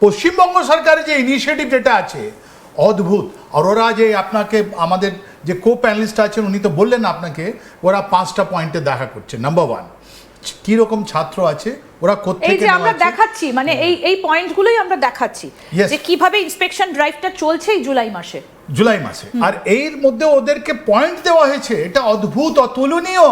পশ্চিমবঙ্গ সরকারের যে ইনিশিয়েটিভ যেটা আছে অদ্ভুত। আর ওরা যে আপনাকে আমাদের যে কো প্যানেলিস্ট আছেন উনি তো বললেন আপনাকে ওরা 5টা পয়েন্টে দেখা করছে। নাম্বার 1, কিরকম ছাত্র আছে, ওরা কোত্থেকে এই যে আমরা দেখাচ্ছি, মানে এই পয়েন্টগুলোই আমরা দেখাচ্ছি যে কিভাবে ইন্সপেকশন ড্রাইভটা চলছে এই জুলাই মাসে। আর এর মধ্যে ওদেরকে পয়েন্ট দেওয়া হয়েছে, এটা অদ্ভুত, অতুলনীয়।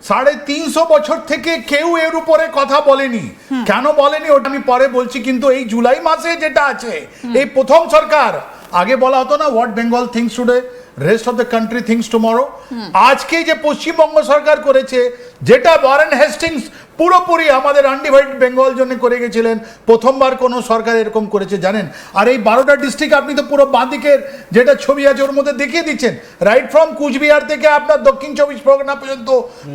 350 বছর থেকে কেউ এর উপরে কথা বলেনি। কেন বলেনি ওটা আমি পরে বলছি, কিন্তু এই জুলাই মাসে যেটা আছে এই প্রথম সরকার, আগে বলা হতো না what Bengal things today rest of the country things tomorrow, আজকে যে পশ্চিমবঙ্গ সরকার করেছে যেটা ওয়ারেন হেস্টিংস পুরোপুরি আমাদের আনডিভাইডেড বেঙ্গল জন্য করে গেছিলেন, প্রথমবার কোনো সরকার এরকম করেছে জানেন। আর এই 12টা ডিস্ট্রিক্ট আপনি তো পুরো বাঁদিকের যেটা ছবি আছে ওর মধ্যে দেখিয়ে দিচ্ছেন, রাইট ফ্রম কুচবিহার থেকে আপনার দক্ষিণ 24 পরগনা পর্যন্ত,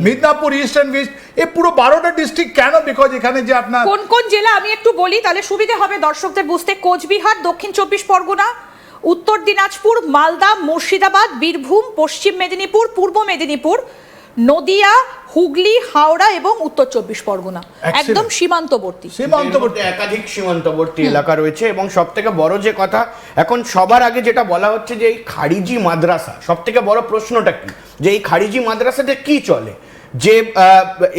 মিদনাপুর, ইস্ট অ্যান্ড ওয়েস্ট, এই পুরো 12টা ডিস্ট্রিক্ট। কেন? বিকজ এখানে যে আপনার কোন কোন জেলা আমি একটু বলি তাহলে সুবিধা হবে দর্শকদের বুঝতে। কোচবিহার, দক্ষিণ 24 পরগনা, উত্তর দিনাজপুর, মালদা, মুর্শিদাবাদ, বীরভূম, পশ্চিম মেদিনীপুর, পূর্ব মেদিনীপুর, নদিয়া, হুগলি, হাওড়া এবং উত্তর 24 পরগনা, একদম সীমান্তবর্তী একাধিক সীমান্তবর্তী এলাকা রয়েছে। এবং সব থেকে বড় যে কথা এখন সবার আগে যেটা বলা হচ্ছে যে এই খারিজি মাদ্রাসা, সব থেকে বড় প্রশ্নটা কি যে এই খারিজি মাদ্রাসাতে কি চলে, যে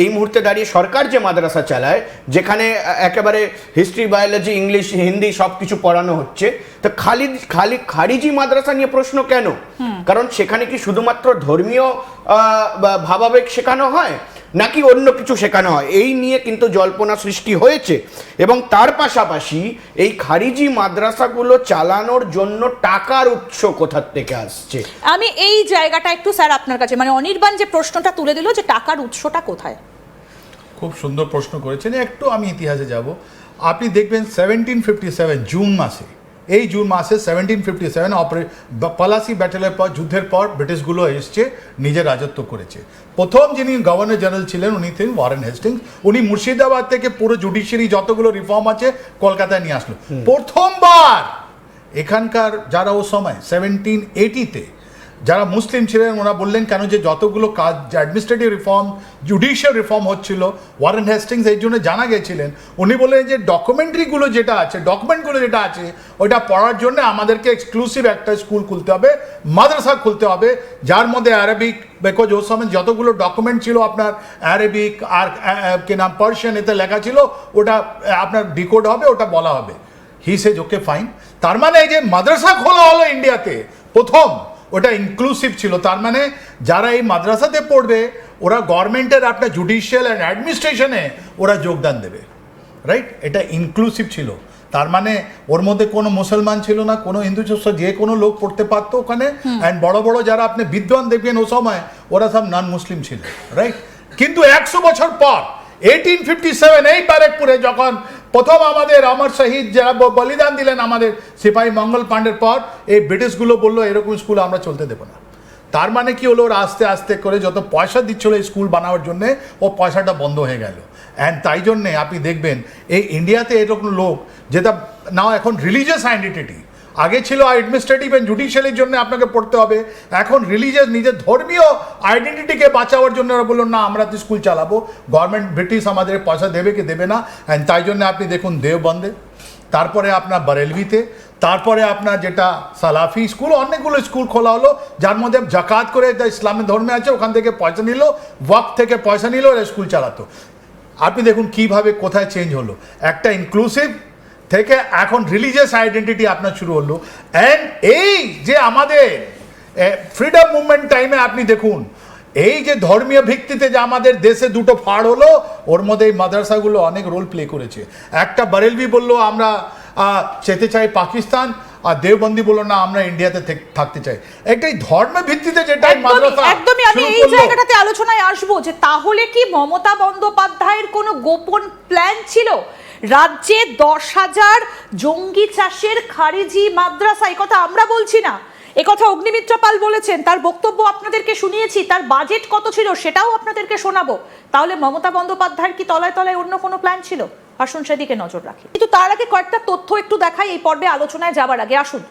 এই মুহূর্তে দাঁড়িয়ে সরকার যে মাদ্রাসা চালায় যেখানে একেবারে হিস্ট্রি, বায়োলজি, ইংলিশ, হিন্দি সব কিছু পড়ানো হচ্ছে, তো খালি খারিজি মাদ্রাসা নিয়ে প্রশ্ন কেন? কারণ সেখানে কি শুধুমাত্র ধর্মীয় ভাবাবেগ শেখানো হয় নাকি অন্য কিছু শেখানো হয়, এই নিয়ে কিন্তু জল্পনা সৃষ্টি হয়েছে। এবং তার পাশাপাশি এই খারিজি মাদ্রাসাগুলো চালানোর জন্য টাকার উৎস কোথা থেকে আসছে, আমি এই জায়গাটা একটু স্যার আপনার কাছে, মানে অনির্বাণ যে প্রশ্নটা তুলে দিল যে টাকার উৎসটা কোথায়। খুব সুন্দর প্রশ্ন করেছেন। একটু আমি ইতিহাসে যাব। আপনি দেখবেন 1757 জুন মাসে, এই জুন মাসে 1757 পলাশি ব্যাটেলের পর, যুদ্ধের পর ব্রিটিশগুলো এসছে, নিজের রাজত্ব করেছে। প্রথম যিনি গভর্নর জেনারেল ছিলেন উনি ছিলেন ওয়ারেন হেস্টিংস। উনি মুর্শিদাবাদ থেকে পুরো জুডিশিয়ারি যতগুলো রিফর্ম আছে কলকাতায় নিয়ে আসলো। প্রথমবার এখানকার যারা ও সময় 1780-তে যারা মুসলিম ছিলেন ওরা বললেন কেন যে যতগুলো কাজ অ্যাডমিনিস্ট্রেটিভ রিফর্ম, জুডিশিয়াল রিফর্ম হচ্ছিল, ওয়ারেন হেস্টিংস এই জন্য জানা গেছিলেন। উনি বললেন যে ডকুমেন্টগুলো যেটা আছে ওইটা পড়ার জন্য আমাদেরকে এক্সক্লুসিভ একটা স্কুল খুলতে হবে, মাদ্রাসা খুলতে হবে, যার মধ্যে অ্যারাবিক, বিকজ ওই সময় যতগুলো ডকুমেন্ট ছিল আপনার অ্যারাবিক আর কি নাম পার্সিয়ান এতে লেখা ছিল, ওটা আপনার ডিকোড হবে, ওটা বলা হবে। হি সেজ ওকে ফাইন। তার মানে এই যে মাদ্রাসা খোলা হলো ইন্ডিয়াতে প্রথম, ওটা ইনক্লুসিভ ছিল। তার মানে যারা এই মাদ্রাসাতে পড়বে ওরা গভর্নমেন্টের আপনার জুডিশিয়াল অ্যান্ড অ্যাডমিনিস্ট্রেশনে ওরা যোগদান দেবে, রাইট? এটা ইনক্লুসিভ ছিল। তার মানে ওর মধ্যে কোনো মুসলমান ছিল না, কোনো হিন্দু ছিল, যে কোনো লোক পড়তে পারতো ওখানে। অ্যান্ড বড় বড় যারা আপনি বিদ্বান দেখবেন ও সময় ওরা সব নন মুসলিম ছিল, রাইট? কিন্তু 100 বছর পর 1857 এই ব্যারাকপুরে যখন প্রথম আমাদের অমর শহীদ যারা বলিদান দিলেন আমাদের সিপাহী মঙ্গল পাণ্ডের পর, এই ব্রিটিশগুলো বললো এরকম স্কুল আমরা চলতে দেবো না। তার মানে কি হলো, ওরা আস্তে আস্তে করে যত পয়সা দিচ্ছিল এই স্কুল বানানোর জন্যে ও পয়সাটা বন্ধ হয়ে গেল। অ্যান্ড তাই জন্যে আপনি দেখবেন এই ইন্ডিয়াতে এরকম লোক যেটা নাও এখন রিলিজিয়াস আইডেন্টিটি, আগে ছিল অ্যাডমিনিস্ট্রেটিভ অ্যান্ড জুডিশিয়ালের জন্য আপনাকে পড়তে হবে, এখন রিলিজিয়াস নিজের ধর্মীয় আইডেন্টিটিকে বাঁচাবার জন্য ওরা বললো না আমরা তো স্কুল চালাবো, গভর্নমেন্ট ব্রিটিশ আমাদের পয়সা দেবে কি দেবে না। অ্যান্ড তাই জন্য আপনি দেখুন দেওবন্দে, তারপরে আপনার বরেলভিতে, তারপরে আপনার যেটা সালাফি স্কুল, অনেকগুলো স্কুল খোলা হলো যার মধ্যে জাকাত করে ইসলামের ধর্মে আছে ওখান থেকে পয়সা নিল, ওয়াক্ফ থেকে পয়সা নিল, ওরা স্কুল চালাতো। আপনি দেখুন কিভাবে কোথায় চেঞ্জ হলো, একটা ইনক্লুসিভ থেকে এখন রিলিজিয়াস আইডেন্টিটি আপনার শুরু হলো। অ্যান্ড এই যে আমাদের ফ্রিডম মুভমেন্ট টাইমে আপনি দেখুন এই যে ধর্মীয় ভিত্তিতে যে আমাদের দেশে দুটো ফাড় হলো, ওর মধ্যে এই মাদ্রাসাগুলো অনেক রোল প্লে করেছে। একটা বরেলভি বললো আমরা যেতে চাই পাকিস্তান, আর দেওবন্দি বললো না আমরা ইন্ডিয়াতে থাকতে চাই। একটাই ধর্মের ভিত্তিতে যেটা মাদ্রাসা, একদমই আমি এই জায়গাটাতে আলোচনায় আসবো যে তাহলে কি মমতা বন্দ্যোপাধ্যায়ের কোনো গোপন প্ল্যান ছিল রাজ্যে 10,000 জঙ্গি চাষের খারিজি মাদ্রাসা? এই কথা আমরা বলছি না, একথা অগ্নিমিত্র পাল বলেছেন, তার বক্তব্য আপনাদেরকে শুনিয়েছি, তার বাজেট কত ছিল সেটাও আপনাদেরকে শোনাবো। তাহলে মমতা বন্দ্যোপাধ্যায়ের কি তলায় তলায় অন্য কোনো প্ল্যান ছিল? আসুন সেদিকে নজর রাখি। কিন্তু তার আগে কয়েকটা তথ্য একটু দেখাই এই পর্বে আলোচনায় যাবার আগে। আসুন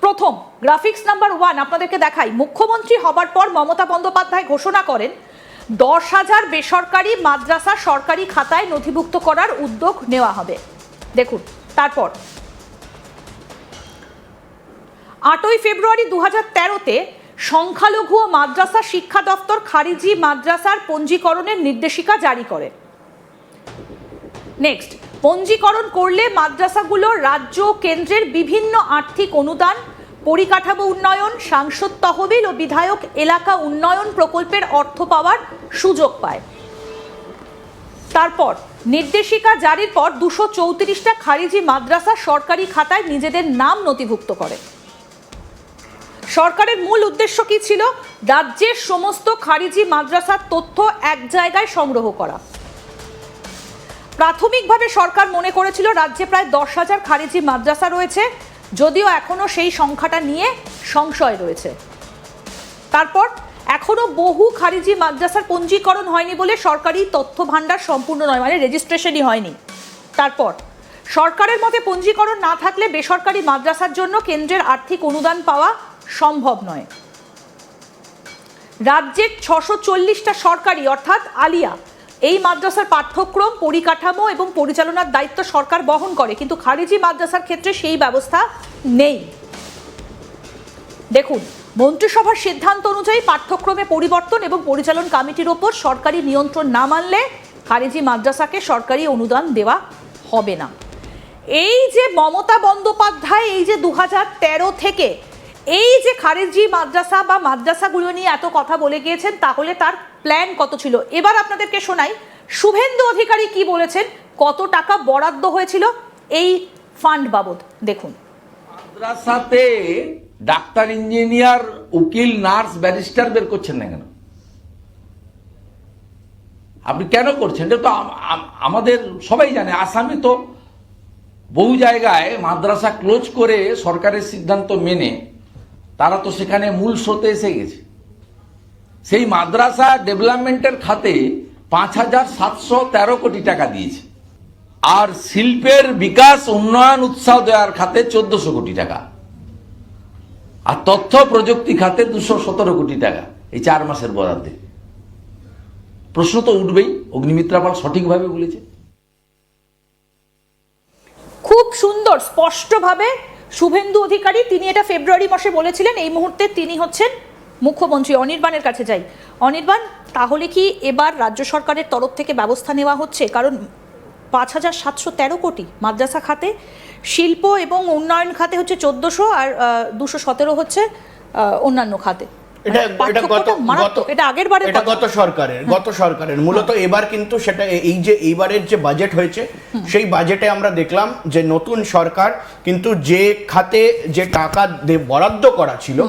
প্রথম গ্রাফিক্স নাম্বার 1 আপনাদেরকে দেখাই। মুখ্যমন্ত্রী হবার পর মমতা বন্দ্যোপাধ্যায় ঘোষণা করেন 10,000 বেসরকারি মাদ্রাসা সরকারি খাতায় নথিভুক্ত করার উদ্যোগ নেওয়া হবে। দেখুন তারপর 8ই ফেব্রুয়ারি 2013-তে সংখ্যালঘু ও মাদ্রাসা শিক্ষা দপ্তর খারিজি মাদ্রাসার পঞ্জীকরণের নির্দেশিকা জারি করে। নেক্সট, পঞ্জীকরণ করলে মাদ্রাসাগুলো রাজ্য ও কেন্দ্রের বিভিন্ন আর্থিক অনুদান, পরিকাঠামো উন্নয়ন, সাংসদ তহবিল ও বিধায়ক এলাকা উন্নয়ন প্রকল্পের অর্থ পাওয়ার সুযোগ পায়। তারপর নির্দেশিকা জারির পর 234টা খারিজি মাদ্রাসা সরকারি খাতায় নিজেদের নাম নথিভুক্ত করে। সরকারের মূল উদ্দেশ্য কি ছিল? রাজ্যের সমস্ত খারিজি মাদ্রাসার তথ্য এক জায়গায় সংগ্রহ করা। প্রাথমিকভাবে সরকার মনে করেছিল রাজ্যে প্রায় 10,000 খারিজি মাদ্রাসা রয়েছে, যদিও এখনো সেই সংখ্যাটা নিয়ে সংশয় রয়েছে। তারপর এখনো বহু খারিজি মাদ্রাসার পঞ্জীকরণ হয়নি বলে সরকারি তথ্য ভাণ্ডার সম্পূর্ণ নয়, মানে রেজিস্ট্রেশনই হয়নি। তারপর সরকারের মতে পঞ্জীকরণ না থাকলে বেসরকারি মাদ্রাসার জন্য কেন্দ্রের আর্থিক অনুদান পাওয়া সম্ভব নয়। রাজ্যের 640টা সরকারি অর্থাৎ আলিয়া এই মাদ্রাসার পাঠ্যক্রম, পরিকাঠামো এবং পরিচালনার দায়িত্ব সরকার বহন করে, কিন্তু খারিজি মাদ্রাসার ক্ষেত্রে সেই ব্যবস্থা নেই। দেখুন, মন্ত্রিসভার সিদ্ধান্ত অনুযায়ী পাঠ্যক্রমে পরিবর্তন এবং পরিচালন কমিটির ওপর সরকারি নিয়ন্ত্রণ না মানলে খারিজি মাদ্রাসাকে সরকারি অনুদান দেওয়া হবে না। এই যে মমতা বন্দ্যোপাধ্যায় এই যে 2013 থেকে এই যে খারিজি মাদ্রাসা বা মাদ্রাসাগুলো নিয়ে এত কথা বলে গিয়েছেন, তাহলে তার প্ল্যান কত ছিল? এবার আপনাদেরকে শোনাই শুভেন্দু অধিকারী কি বলেছেন, কত টাকা বরাদ্দ হয়েছিল এই ফান্ড বাবদ। দেখুন, মাদ্রাসাতে ডাক্তার, ইঞ্জিনিয়ার, উকিল, নার্স, ব্যারিস্টার বের করছেন না কেন? আপনি কেন করছেন? এটা তো আমাদের সবাই জানে। আসামে তো বহু জায়গায় মাদ্রাসা ক্লোজ করে সরকারের সিদ্ধান্ত মেনে তারা তো সেখানে মূল স্রোতে এসে গেছে। সেই মাদ্রাসা ডেভেলপমেন্টের খাতে 5,713 কোটি টাকা দিয়েছে, আর শিল্পের বিকাশ, উন্নয়ন, উৎসাহ দেওয়ার খাতে 1400 কোটি টাকা, আর তথ্য প্রযুক্তি খাতে 217 কোটি টাকা এই 4 মাসের বরাদ্দে। প্রশ্ন তো উঠবেই, অগ্নিমিত্রা পাল সঠিকভাবে বলেছে। খুব সুন্দর স্পষ্টভাবে শুভেন্দু অধিকারী তিনি এটা ফেব্রুয়ারি মাসে বলেছিলেন। এই মুহূর্তে তিনি হচ্ছেন মুখ্যমন্ত্রী। অনির্বাণের কাছে যাই। অনির্বাণ, তাহলে কি এবার রাজ্য সরকারের তরফ থেকে ব্যবস্থা নেওয়া হচ্ছে? কারণ 5,713 কোটি মাদ্রাসা খাতে, শিল্প এবং উন্নয়ন খাতে হচ্ছে 1400, আর 217 হচ্ছে অন্যান্য খাতে। গত সরকারের মূলত এবার কিন্তু সেটা এই যে এইবারের যে বাজেট হয়েছে সেই বাজেটে আমরা দেখলাম যে নতুন সরকার কিন্তু যে খাতে যে টাকা বরাদ্দ করা ছিল